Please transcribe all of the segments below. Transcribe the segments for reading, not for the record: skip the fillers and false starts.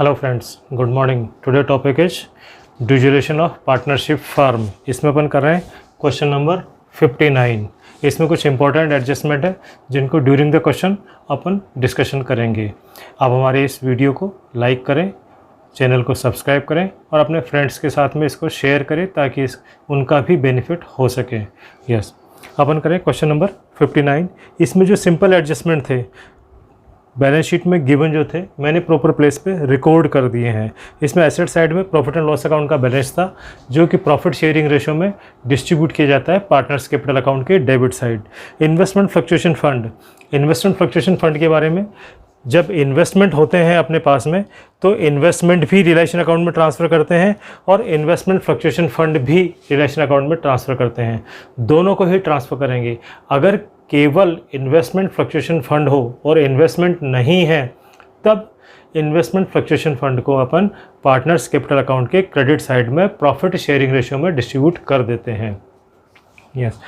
Hello friends, good morning. Today topic is duration of partnership firm. इसमें अपन कर रहे हैं क्वेश्चन नंबर 59। इसमें कुछ इंपॉर्टेंट एडजस्टमेंट है जिनको during the question upon discussion करेंगे। आप हमारे इस वीडियो को लाइक करें, चैनल को सब्सक्राइब करें और अपने फ्रेंड्स के साथ में इसको शेयर करें ताकि उनका भी बेनिफिट हो सके। यस, अपन करें क्वेश्चन नंबर 59। इसमें जो सिंपल एडजस्टमेंट थे बैलेंस शीट में गिवन जो थे मैंने प्रॉपर प्लेस पे रिकॉर्ड कर दिए हैं। इसमें एसेट साइड में प्रॉफिट एंड लॉस अकाउंट का बैलेंस था जो कि प्रॉफिट शेयरिंग रेशो में डिस्ट्रीब्यूट किया जाता है पार्टनर्स कैपिटल अकाउंट के debit side. Investment fluctuation fund के बारे में, जब इन्वेस्टमेंट होते हैं अपने पास में तो इन्वेस्टमेंट भी रिलेशन अकाउंट में ट्रांसफ़र करते हैं और इन्वेस्टमेंट फ्लक्चुएशन फंड भी रिलेशन अकाउंट में ट्रांसफ़र करते हैं। दोनों को ही ट्रांसफ़र करेंगे। अगर केवल इन्वेस्टमेंट फ्लक्चुएशन फंड हो और इन्वेस्टमेंट नहीं है तब इन्वेस्टमेंट फ्लक्चुएशन फंड को अपन पार्टनर्स कैपिटल अकाउंट के क्रेडिट साइड में प्रॉफिट शेयरिंग रेशियो में डिस्ट्रीब्यूट कर देते हैं। यस,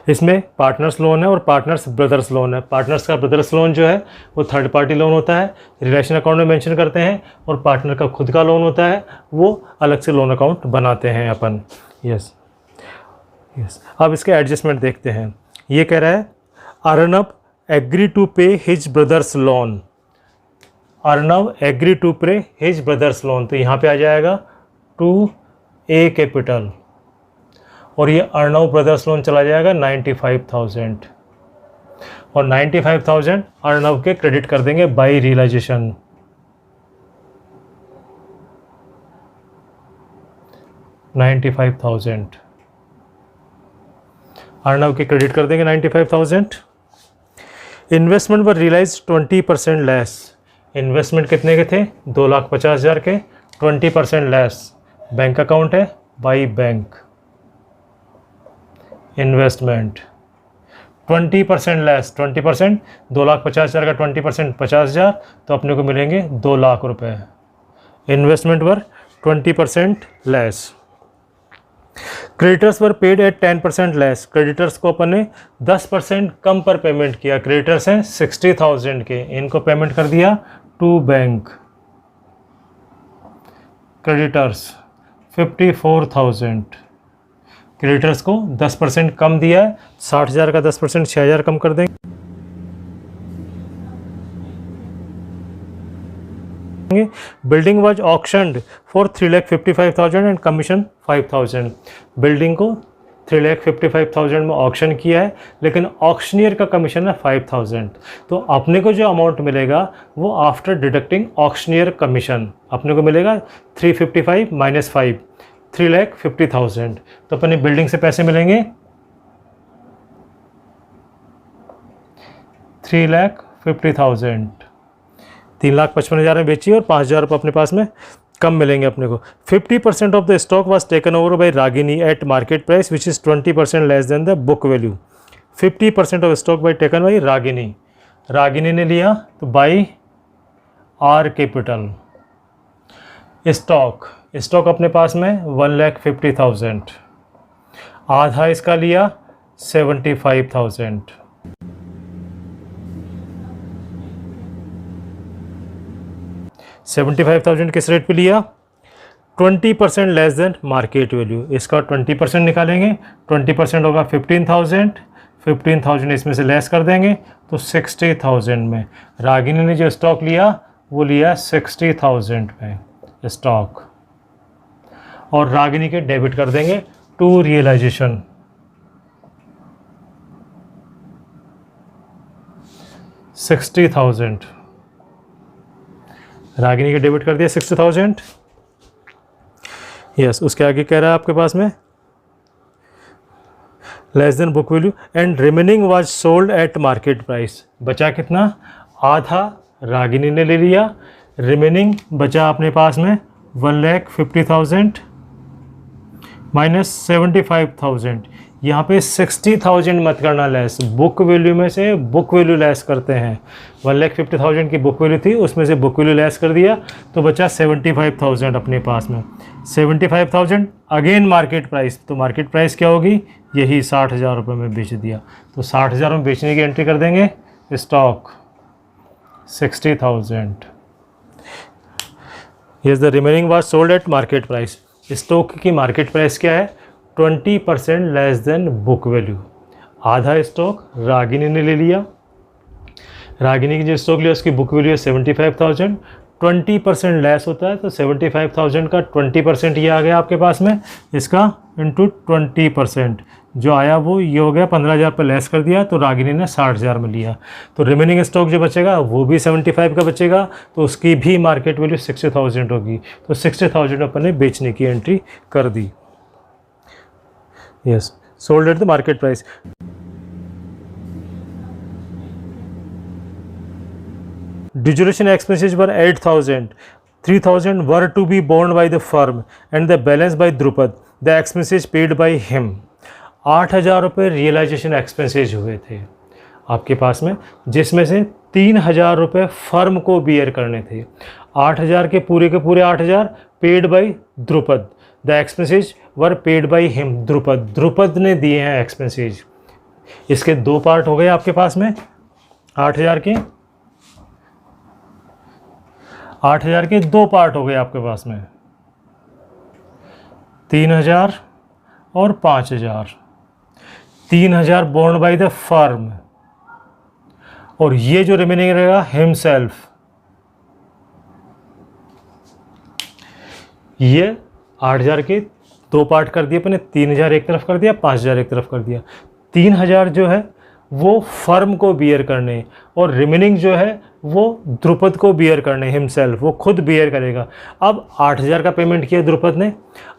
इसमें पार्टनर्स लोन है और पार्टनर्स ब्रदर्स लोन है। पार्टनर्स का ब्रदर्स लोन जो है वो थर्ड पार्टी लोन होता है, रिलेशन अकाउंट में मेंशन करते हैं, और पार्टनर का खुद का लोन होता है वो अलग से लोन अकाउंट बनाते हैं अपन। यस, अब इसके एडजस्टमेंट देखते हैं। ये कह रहा है Arnab agree to pay his brother's loan. Arnab agree to pay his brother's loan, तो यहाँ पे आ जाएगा टू ए कैपिटल और ये अर्नब ब्रदर्स लोन चला जाएगा 95,000 और 95,000 अर्नब के क्रेडिट कर देंगे बाय रियलाइजेशन। अर्नब के क्रेडिट कर देंगे 95,000। इन्वेस्टमेंट पर रियलाइज 20% लेस। इन्वेस्टमेंट कितने के थे? 2,50,000 के। 20% लेस बैंक अकाउंट है बाई बैंक। इन्वेस्टमेंट 20% लेस, 20% 2,50,000 का 20% 50,000, तो अपने को मिलेंगे 2 लाख रुपए। इन्वेस्टमेंट पर 20% लेस। क्रेडिटर्स पर पेड एट 10% लेस। क्रेडिटर्स को अपन ने 10% कम पर पेमेंट किया। क्रेडिटर्स हैं 60,000 के, इनको पेमेंट कर दिया टू बैंक। क्रेडिटर्स 54,000। क्रेडिटर्स को 10% कम दिया है, 60,000 का 10% 6,000 कम कर देंगे। Building was auctioned for 3,55,000 and commission 5,000। Building को 3,55,000 में ऑक्शन किया है लेकिन ऑक्शनियर का कमीशन है 5,000। तो अपने को जो अमाउंट मिलेगा वो आफ्टर डिडक्टिंग ऑक्शनियर कमीशन अपने को मिलेगा 355 माइनस 5, 3,50,000। तो अपने बिल्डिंग से पैसे मिलेंगे 3,50,000। 3,55,000 में बेची और 5,000 रुपये अपने पास में कम मिलेंगे अपने को। 50% of the stock was taken over by Ragini at market price which is 20% less than the book value. 50% of stock by taken by Ragini. Ragini ने लिया तो बाई आर कैपिटल। स्टॉक अपने पास में 1,50,000। आधा इसका लिया 75,000। 75,000 किस रेट पे लिया? 20% लेस देन मार्केट वैल्यू। इसका 20% निकालेंगे, 20% होगा 15,000। 15,000 इसमें से लेस कर देंगे तो 60,000 में। रागिनी ने जो स्टॉक लिया वो लिया 60,000 में स्टॉक और रागिनी के डेबिट कर देंगे टू रियलाइजेशन। $60,000 रागिनी के डेबिट कर दिया 60,000। यस, उसके आगे कह रहा है आपके पास में less than book value and remaining was sold at market price. बचा कितना? आधा रागिनी ने ले लिया, रिमेनिंग बचा अपने पास में 1,50,000 माइनस 75,000। यहाँ पे 60,000 मत करना लेस, बुक वैल्यू में से बुक वैल्यू लेस करते हैं। 1,50,000 की बुक वैल्यू थी, उसमें से बुक वैल्यू लेस कर दिया तो बचा 75,000 अपने पास में। 75,000 अगेन मार्केट प्राइस, तो मार्केट प्राइस क्या होगी? यही 60,000 रुपये में बेच दिया, तो 60,000 में बेचने की एंट्री कर देंगे। Stock 60,000। Yes, the remaining was sold at market price. Stock की मार्केट प्राइस क्या है? 20% लेस देन बुक वैल्यू। आधा स्टॉक रागिनी ने ले लिया, रागिनी की जो स्टॉक लिया उसकी बुक वैल्यू है 75,000, 20% लेस होता है तो 75,000 का 20% ये आ गया आपके पास में, इसका इंटू 20% जो आया वो ये हो गया 15,000 पर लेस कर दिया तो रागिनी ने 60,000 में लिया। तो रिमेनिंग स्टॉक जो बचेगा वो भी 75 का बचेगा तो उसकी भी मार्केट वैल्यू 60,000 होगी। तो 60,000 अपन ने बेचने की एंट्री कर दी। Yes, sold at the market price. Duration expenses were 8,000. 3,000 were to be borne by the firm and the balance by Drupad. The expenses paid by him. 8,000 रुपये रियलाइजेशन एक्सपेंसेज हुए थे आपके पास में, जिसमें से 3,000 रुपये फर्म को बियर करने थे। 8,000 के पूरे 8,000 paid by Drupad. The expenses were paid by him, Drupad. Drupad ने दिए हैं एक्सपेंसेज। इसके दो पार्ट हो गए आपके पास में। 8,000 के दो पार्ट हो गए आपके पास में, 3,000 और 5,000। 3,000 बोर्न बाय द फर्म और ये जो रिमेनिंग रहेगा हिमसेल्फ। ये 8,000 के दो पार्ट कर दिए अपने, 3,000 एक तरफ कर दिया, 5,000 एक तरफ कर दिया। 3,000 जो है वो फर्म को बियर करने और रिमेनिंग जो है वो द्रुपद को बियर करने, हिमसेल्फ, वो खुद बियर करेगा। अब 8,000 का पेमेंट किया द्रुपद ने,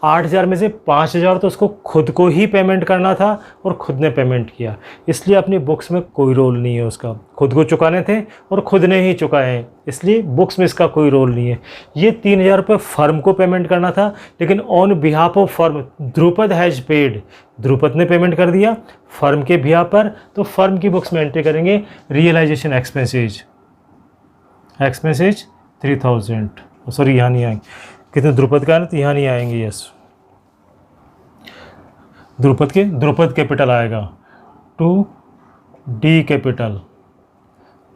8,000 में से 5,000 तो उसको खुद को ही पेमेंट करना था और खुद ने पेमेंट किया, इसलिए अपनी बुक्स में कोई रोल नहीं है उसका। खुद को चुकाने थे और खुद ने ही चुकाए हैं, इसलिए बुक्स में इसका कोई रोल नहीं है। ये 3,000 रुपये फर्म को पेमेंट करना था, लेकिन on behalf of firm Drupad has paid, Drupad ने पेमेंट कर दिया फर्म के बिहाफ पर, तो फर्म की बुक्स में एंट्री करेंगे रियलाइजेशन एक्सपेंसेज। एक्सपेंसेज 3,000, सॉरी यहाँ नहीं आएंगे, कितने द्रुपद का है ना तो यहाँ नहीं आएंगे। यस, द्रुपद कैपिटल आएगा, टू डी कैपिटल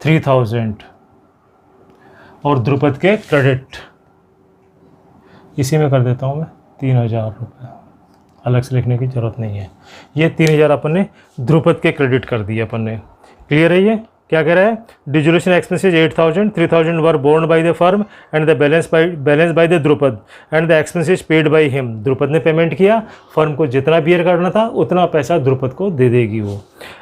3,000 और द्रुपद के क्रेडिट इसी में कर देता हूँ मैं 3,000 रुपये, अलग से लिखने की ज़रूरत नहीं है। ये 3,000 अपन ने द्रुपद के क्रेडिट कर दिए अपन ने। क्लियर है? ये क्या कह रहा है? Dissolution expenses 8,000, 3,000 were borne by the firm and the balance by the Drupad and the expenses paid by him. Drupad ने पेमेंट किया, फर्म को जितना बियर करना था उतना पैसा द्रुपद को दे देगी वो।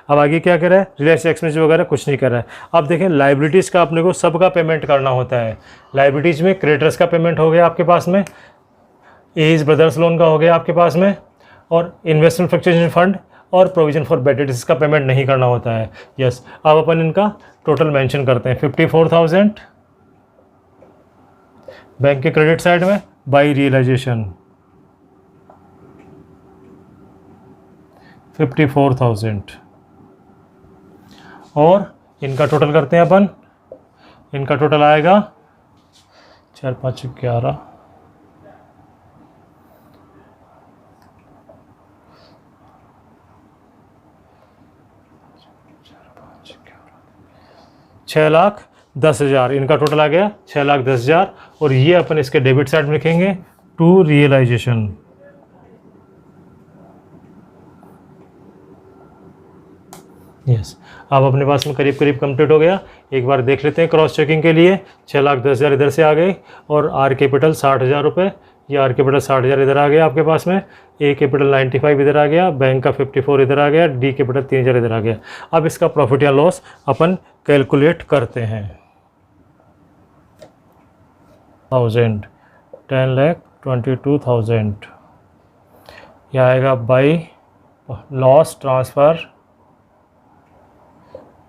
अब आगे क्या कह रहा है? रिलेशन एक्सपेंसेज वगैरह कुछ नहीं कर रहा है। अब देखें लाइबिलिटीज़ का अपने को सबका पेमेंट करना होता है। लाइबिलिटीज़ में क्रेडिटर्स का पेमेंट हो गया आपके पास में, एज ब्रदर्स लोन का हो गया आपके पास में, और इन्वेस्टमेंट फ्लक्चुएशन फंड और प्रोविजन फॉर बैड डेट्स का पेमेंट नहीं करना होता है। यस, अब अपन इनका टोटल मेंशन करते हैं। 54,000 बैंक के क्रेडिट साइड में बाई रियलाइजेशन, 54,000 और इनका टोटल करते हैं अपन। इनका टोटल आएगा 4, 5, 11, 6,10,000 इनका टोटल आ गया, 6,10,000। और ये अपन इसके डेबिट साइड में लिखेंगे टू रियलाइजेशन। यस, अब अपने पास में करीब कंप्लीट हो गया। एक बार देख लेते हैं क्रॉस चेकिंग के लिए। 6,10,000 इधर से आ गए और आर कैपिटल 60,000 रुपये, ये आर कैपिटल 60,000 इधर आ गया आपके पास में, ए कैपिटल 95 इधर आ गया, बैंक का 54 इधर आ गया, डी कैपिटल 3,000 इधर आ गया। अब इसका प्रॉफिट या लॉस अपन कैलकुलेट करते हैं। 10,22,000 यह आएगा by loss transfer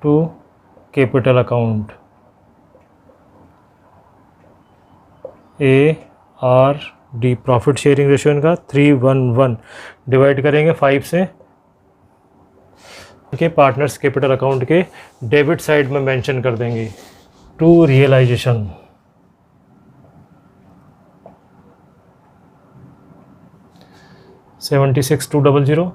to capital account, A R D. Profit sharing ratio इनका 3:1 डिवाइड करेंगे 5 से, के पार्टनर्स कैपिटल अकाउंट के डेबिट साइड में मेंशन कर देंगे टू रियलाइजेशन। $76,200,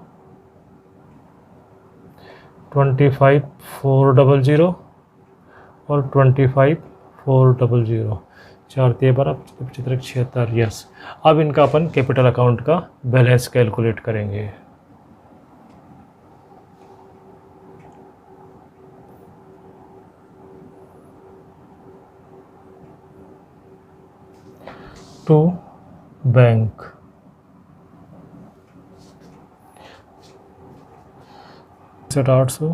25,400 और 25,400। 4 3 12 75 76, यस। अब इनका अपन कैपिटल अकाउंट का बैलेंस कैलकुलेट करेंगे। To bank, set 800,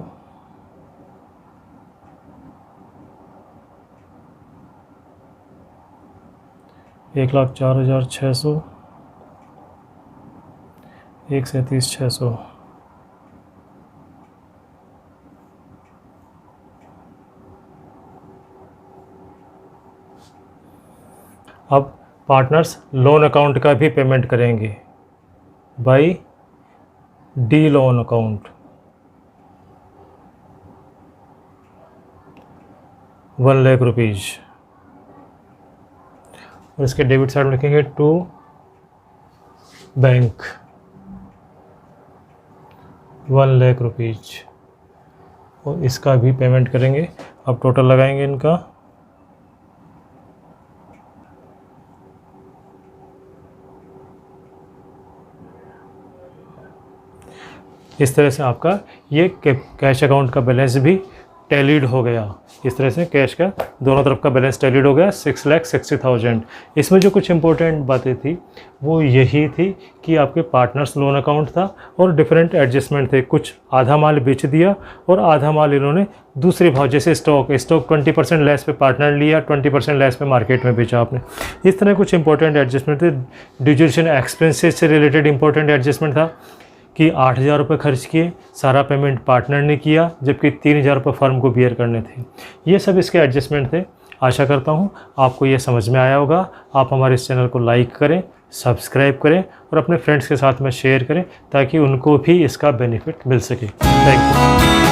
1,04,600, 1,37,600। अब पार्टनर्स लोन अकाउंट का भी पेमेंट करेंगे by D loan account, 1 lakh rupees. और इसके डेबिट साइड में लिखेंगे टू बैंक, 1 लाख रुपीज़, और इसका भी पेमेंट करेंगे। अब टोटल लगाएंगे इनका, इस तरह से आपका ये कैश अकाउंट का बैलेंस भी टैलीड हो गया। इस तरह से कैश का दोनों तरफ का बैलेंस टैलीड हो गया 6,60,000। इसमें जो कुछ इंपॉर्टेंट बातें थी वो यही थी कि आपके पार्टनर्स लोन अकाउंट था और डिफरेंट एडजस्टमेंट थे। कुछ आधा माल बेच दिया और आधा माल इन्होंने दूसरे भाव, जैसे स्टॉक 20% लेस पे पार्टनर लिया, 20% लेस पे मार्केट में बेचा आपने। इस तरह कुछ इंपॉर्टेंट एडजस्टमेंट थे। ड्यूरेशन एक्सपेंसेस से रिलेटेड इंपॉर्टेंट एडजस्टमेंट था कि 8,000 रुपये खर्च किए, सारा पेमेंट पार्टनर ने किया, जबकि 3,000 रुपये फर्म को बियर करने थे। ये सब इसके एडजस्टमेंट थे। आशा करता हूँ आपको ये समझ में आया होगा। आप हमारे इस चैनल को लाइक करें, सब्सक्राइब करें और अपने फ्रेंड्स के साथ में शेयर करें ताकि उनको भी इसका बेनिफिट मिल सके। Thank you.